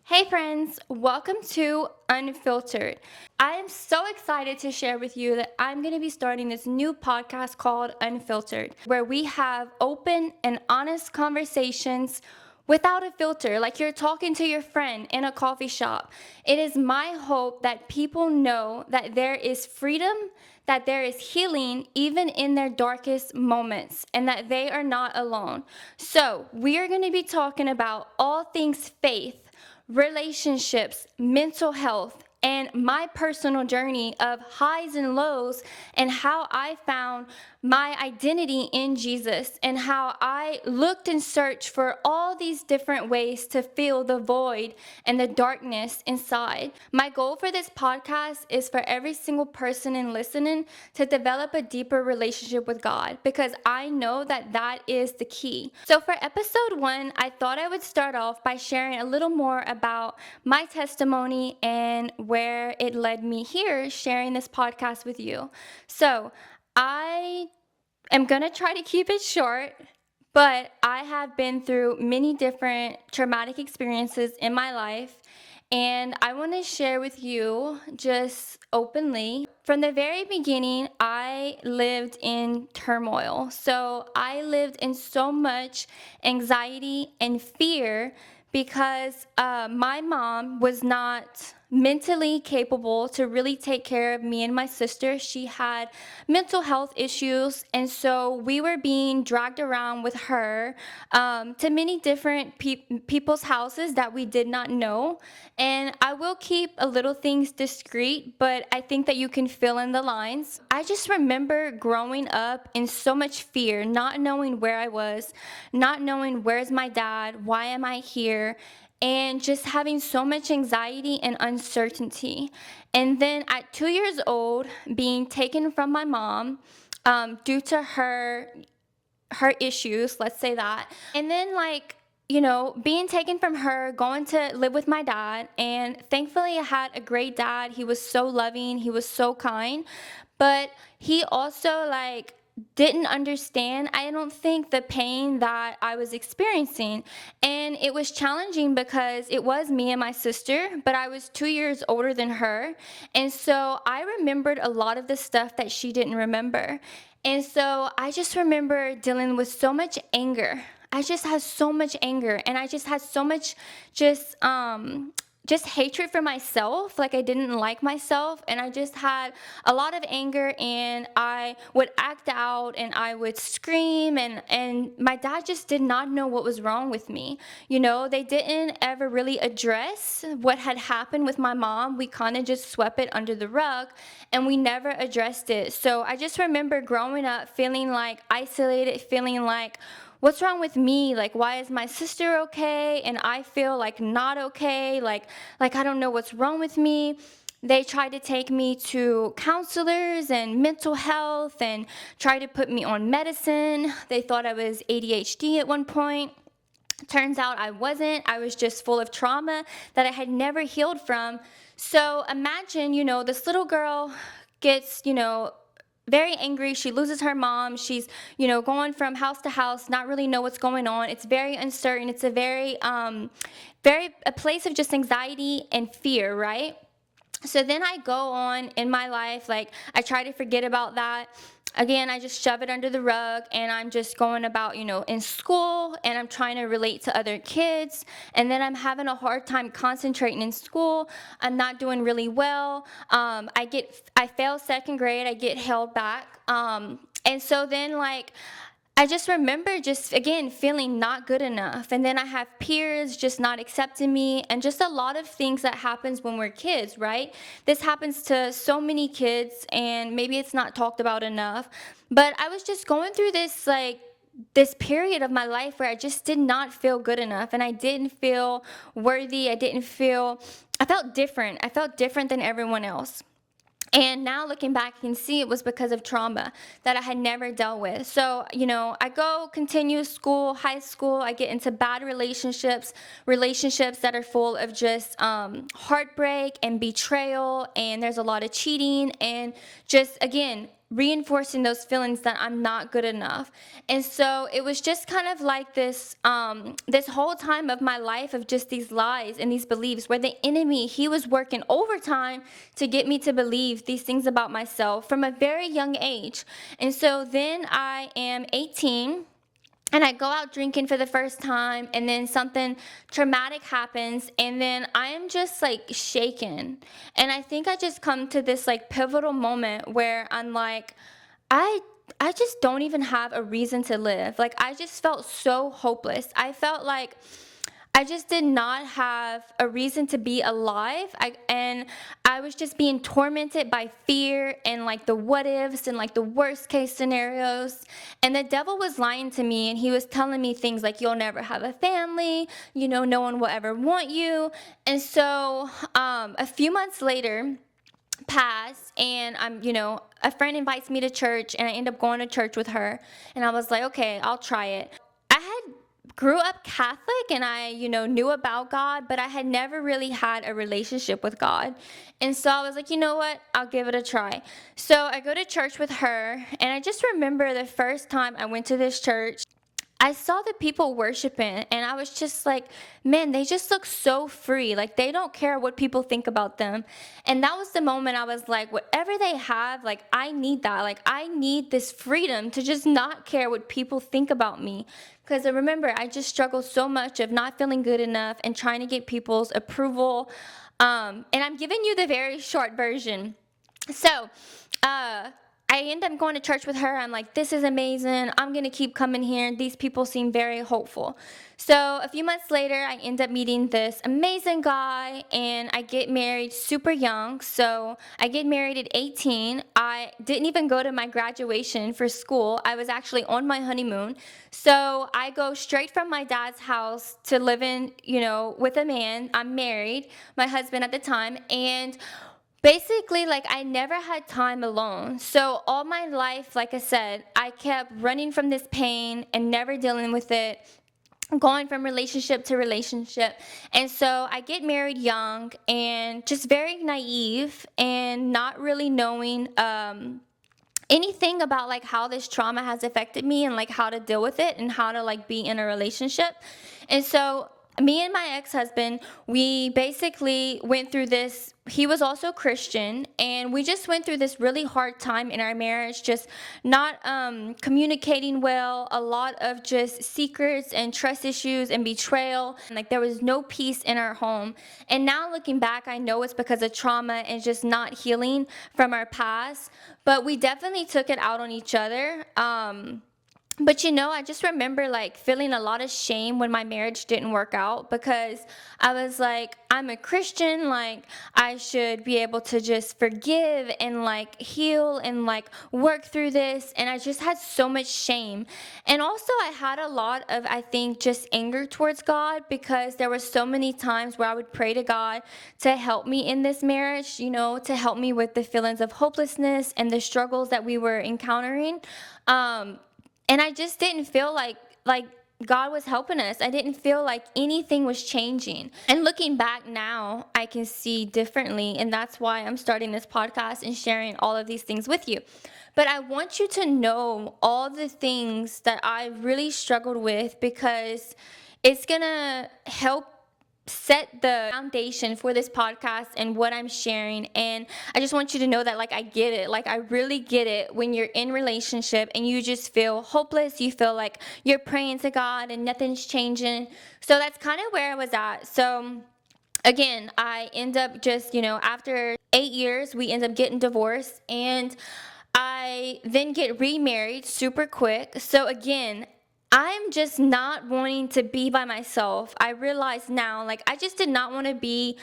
Hey friends, welcome to Unfiltered. I am so excited to share with you that I'm going to be starting this new podcast called Unfiltered, where we have open and honest conversations without a filter, like you're talking to your friend in a coffee shop. It is my hope that people know that there is freedom, that there is healing even in their darkest moments, and that they are not alone. So, we are going to be talking about all things faith, relationships, mental health, and my personal journey of highs and lows, and how I found my identity in Jesus, and how I looked and searched for all these different ways to fill the void and the darkness inside. My goal for this podcast is for every single person in listening to develop a deeper relationship with God, because I know that that is the key. So for episode 1, I thought I would start off by sharing a little more about my testimony and where it led me here, sharing this podcast with you. So I am going to try to keep it short, but I have been through many different traumatic experiences in my life, and I want to share with you just openly. From the very beginning, I lived in turmoil. So I lived in so much anxiety and fear because my mom was not mentally capable to really take care of me and my sister. She had mental health issues, and so we were being dragged around with her to many different people's houses that we did not know. And I will keep a little things discreet, but I think that you can fill in the lines. I just remember growing up in so much fear, not knowing where I was, not knowing where's my dad, why am I here, and just having so much anxiety and uncertainty. And then at 2 years old, being taken from my mom due to her issues, let's say that. And then being taken from her, going to live with my dad. And thankfully I had a great dad. He was so loving, he was so kind, but he also didn't understand, I don't think, the pain that I was experiencing. And it was challenging because it was me and my sister, but I was 2 years older than her. And so I remembered a lot of the stuff that she didn't remember. And so I just remember dealing with so much anger. I just had so much anger, and I just had so much just hatred for myself. Like, I didn't like myself, and I just had a lot of anger, and I would act out and I would scream, and my dad just did not know what was wrong with me. They didn't ever really address what had happened with my mom. We kind of just swept it under the rug, and we never addressed it. So I just remember growing up feeling like isolated, feeling like, what's wrong with me? Like, why is my sister okay and I feel like not okay? Like I don't know what's wrong with me. They tried to take me to counselors and mental health and try to put me on medicine. They thought I was ADHD at one point. Turns out I wasn't. I was just full of trauma that I had never healed from. So imagine, this little girl gets, very angry. She loses her mom. She's, going from house to house, not really know what's going on. It's very uncertain. It's a very a place of just anxiety and fear, right? So then I go on in my life, I try to forget about that. Again, I just shove it under the rug, and I'm just going about, in school, and I'm trying to relate to other kids, and then I'm having a hard time concentrating in school. I'm not doing really well. I fail second grade. I get held back. And so then I just remember just, again, feeling not good enough. And then I have peers just not accepting me, and just a lot of things that happens when we're kids, right? This happens to so many kids, and maybe it's not talked about enough. But I was just going through this period of my life where I just did not feel good enough, and I didn't feel worthy. I felt different. I felt different than everyone else. And now looking back, I can see it was because of trauma that I had never dealt with. So, I continue school, high school. I get into bad relationships that are full of just heartbreak and betrayal. And there's a lot of cheating and just, again, reinforcing those feelings that I'm not good enough. And so it was just kind of like this whole time of my life of just these lies and these beliefs where the enemy, he was working overtime to get me to believe these things about myself from a very young age. And so then I am 18 and I go out drinking for the first time, and then something traumatic happens, and then I am just like shaken. And I think I just come to this like pivotal moment where I'm like, I I just don't even have a reason to live. Like I just felt so hopeless. I felt like I just did not have a reason to be alive. And I was just being tormented by fear and like the what ifs and like the worst case scenarios. And the devil was lying to me, and he was telling me things like, you'll never have a family, no one will ever want you. And so a few months later, pass, and a friend invites me to church, and I end up going to church with her, and I was like, okay, I'll try it. I had grew up Catholic, and I knew about God, but I had never really had a relationship with God. And so I was like, you know what, I'll give it a try. So I go to church with her, and I just remember the first time I went to this church, I saw the people worshiping, and I was just like, man, they just look so free. Like, they don't care what people think about them. And that was the moment I was like, whatever they have, like, I need that. Like, I need this freedom to just not care what people think about me. Because I remember, I just struggled so much of not feeling good enough and trying to get people's approval. And I'm giving you the very short version. So, I end up going to church with her. I'm like, this is amazing. I'm going to keep coming here. These people seem very hopeful. So a few months later, I end up meeting this amazing guy, and I get married super young. So I get married at 18. I didn't even go to my graduation for school. I was actually on my honeymoon. So I go straight from my dad's house to live in, with a man. I'm married, my husband at the time. And basically, like, I never had time alone. So all my life, like I said, I kept running from this pain and never dealing with it, going from relationship to relationship. And so I get married young and just very naive and not really knowing anything about like how this trauma has affected me and like how to deal with it and how to like be in a relationship. And so me and my ex-husband, we basically went through this. He was also Christian, and we just went through this really hard time in our marriage, just not communicating well, a lot of just secrets and trust issues and betrayal. Like, there was no peace in our home. And now looking back, I know it's because of trauma and just not healing from our past, but we definitely took it out on each other. But I just remember like feeling a lot of shame when my marriage didn't work out, because I was like, I'm a Christian, like I should be able to just forgive and like heal and like work through this. And I just had so much shame. And also I had a lot of, I think, just anger towards God, because there were so many times where I would pray to God to help me in this marriage, to help me with the feelings of hopelessness and the struggles that we were encountering. And I just didn't feel like God was helping us. I didn't feel like anything was changing. And looking back now, I can see differently, and that's why I'm starting this podcast and sharing all of these things with you. But I want you to know all the things that I really struggled with, because it's going to help set the foundation for this podcast and what I'm sharing. And I just want you to know that like I get it. Like I really get it when you're in relationship and you just feel hopeless. You feel like you're praying to God and nothing's changing. So that's kind of where I was at. So again, I end up just, after 8 years, we end up getting divorced, and I then get remarried super quick. So again, I'm just not wanting to be by myself. I realize now, like, I just did not want to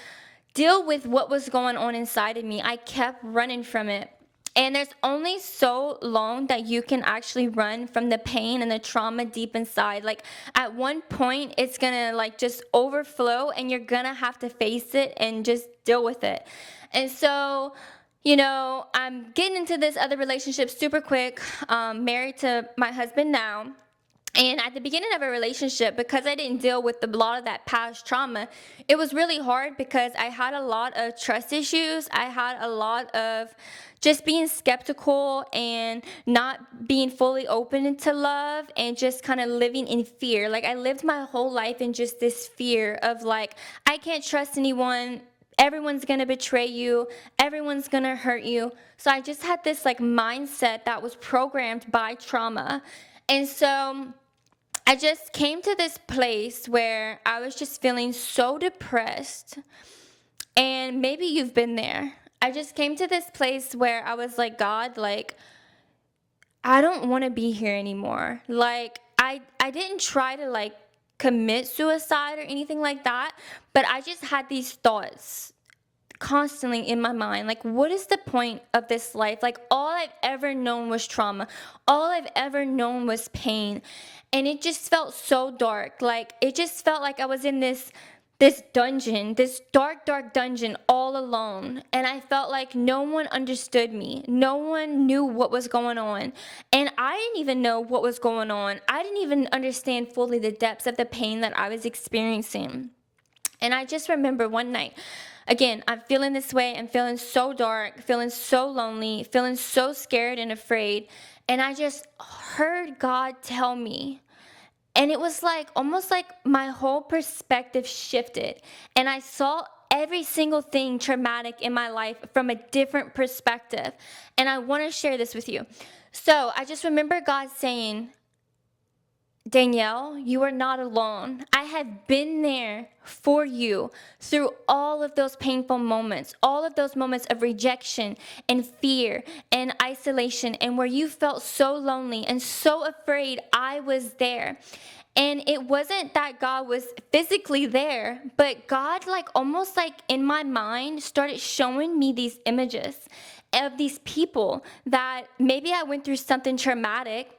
deal with what was going on inside of me. I kept running from it. And there's only so long that you can actually run from the pain and the trauma deep inside. Like, at one point, it's gonna, like, just overflow, and you're gonna have to face it and just deal with it. And so, I'm getting into this other relationship super quick, married to my husband now. And at the beginning of a relationship, because I didn't deal with a lot of that past trauma, it was really hard because I had a lot of trust issues. I had a lot of just being skeptical and not being fully open to love and just kind of living in fear. Like I lived my whole life in just this fear of like, I can't trust anyone. Everyone's gonna betray you. Everyone's gonna hurt you. So I just had this like mindset that was programmed by trauma. And so I just came to this place where I was just feeling so depressed. And maybe you've been there. I just came to this place where I was like, God, like, I don't want to be here anymore. Like, I didn't try to like commit suicide or anything like that, but I just had these thoughts constantly in my mind. Like, what is the point of this life? Like, all I've ever known was trauma. All I've ever known was pain. And it just felt so dark. Like, it just felt like I was in this dungeon, this dark, dark dungeon all alone. And I felt like no one understood me. No one knew what was going on. And I didn't even know what was going on. I didn't even understand fully the depths of the pain that I was experiencing. And I just remember one night, again, I'm feeling this way. I'm feeling so dark, feeling so lonely, feeling so scared and afraid. And I just heard God tell me, and it was like almost like my whole perspective shifted. And I saw every single thing traumatic in my life from a different perspective. And I want to share this with you. So I just remember God saying, Danielle, you are not alone. I have been there for you through all of those painful moments, all of those moments of rejection and fear and isolation, and where you felt so lonely and so afraid. I was there. And it wasn't that God was physically there, but God, like almost like in my mind, started showing me these images of these people that maybe I went through something traumatic,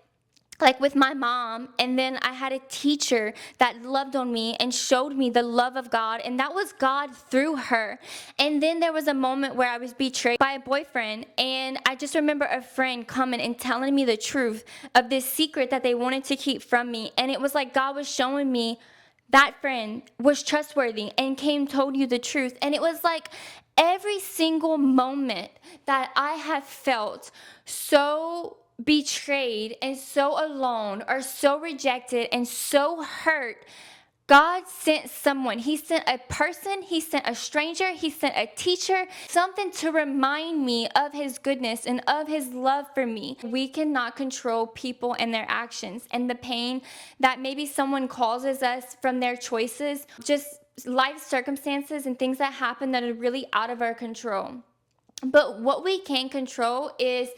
like with my mom, and then I had a teacher that loved on me and showed me the love of God, and that was God through her. And then there was a moment where I was betrayed by a boyfriend, and I just remember a friend coming and telling me the truth of this secret that they wanted to keep from me. And it was like God was showing me that friend was trustworthy and came told you the truth. And it was like every single moment that I have felt so betrayed and so alone or so rejected and so hurt, God sent someone. He sent a person, He sent a stranger, He sent a teacher, something to remind me of His goodness and of His love for me. We cannot control people and their actions and the pain that maybe someone causes us from their choices, just life circumstances and things that happen that are really out of our control. But what we can control is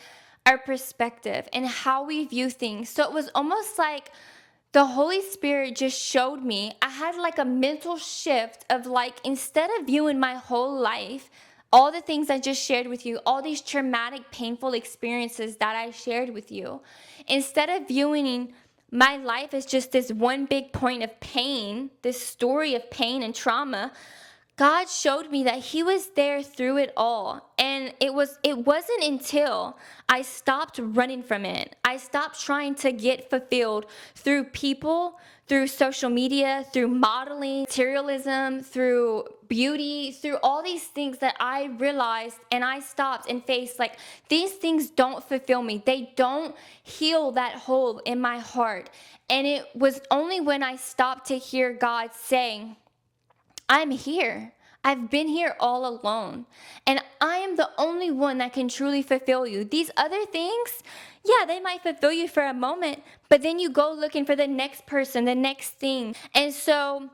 our perspective and how we view things. So it was almost like the Holy Spirit just showed me. I had like a mental shift of like, instead of viewing my whole life, all the things I just shared with you, all these traumatic, painful experiences that I shared with you, instead of viewing my life as just this one big point of pain, this story of pain and trauma, God showed me that He was there through it all. And it wasn't until I stopped running from it. I stopped trying to get fulfilled through people, through social media, through modeling, materialism, through beauty, through all these things, that I realized and I stopped and faced like, these things don't fulfill me. They don't heal that hole in my heart. And it was only when I stopped to hear God saying, I'm here. I've been here all alone. And I am the only one that can truly fulfill you. These other things, yeah, they might fulfill you for a moment, but then you go looking for the next person, the next thing. And so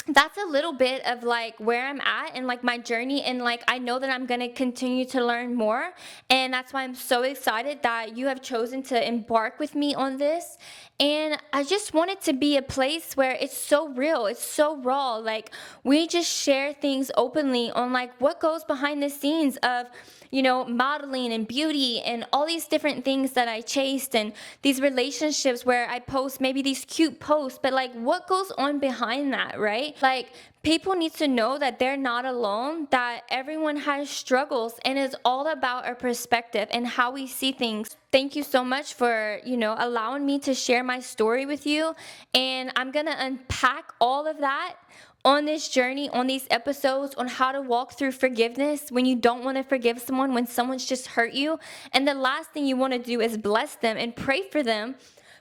that's a little bit of like where I'm at and like my journey, and like I know that I'm going to continue to learn more, and that's why I'm so excited that you have chosen to embark with me on this. And I just want it to be a place where it's so real, it's so raw, like we just share things openly on like what goes behind the scenes of modeling and beauty and all these different things that I chased, and these relationships where I post maybe these cute posts, but like what goes on behind that, right? Like, people need to know that they're not alone, that everyone has struggles, and it's all about our perspective and how we see things. Thank you so much for, allowing me to share my story with you. And I'm going to unpack all of that on this journey, on these episodes, on how to walk through forgiveness when you don't want to forgive someone, when someone's just hurt you. And the last thing you want to do is bless them and pray for them.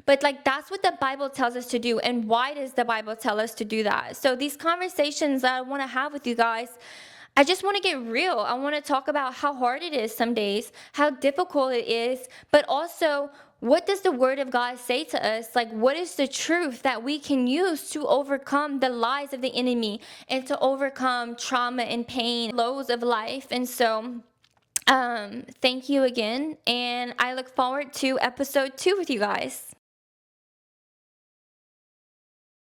But like, that's what the Bible tells us to do. And why does the Bible tell us to do that? So these conversations that I want to have with you guys, I just want to get real. I want to talk about how hard it is some days, how difficult it is, but also, what does the word of God say to us? Like, what is the truth that we can use to overcome the lies of the enemy and to overcome trauma and pain, lows of life? And so, thank you again. And I look forward to episode 2 with you guys.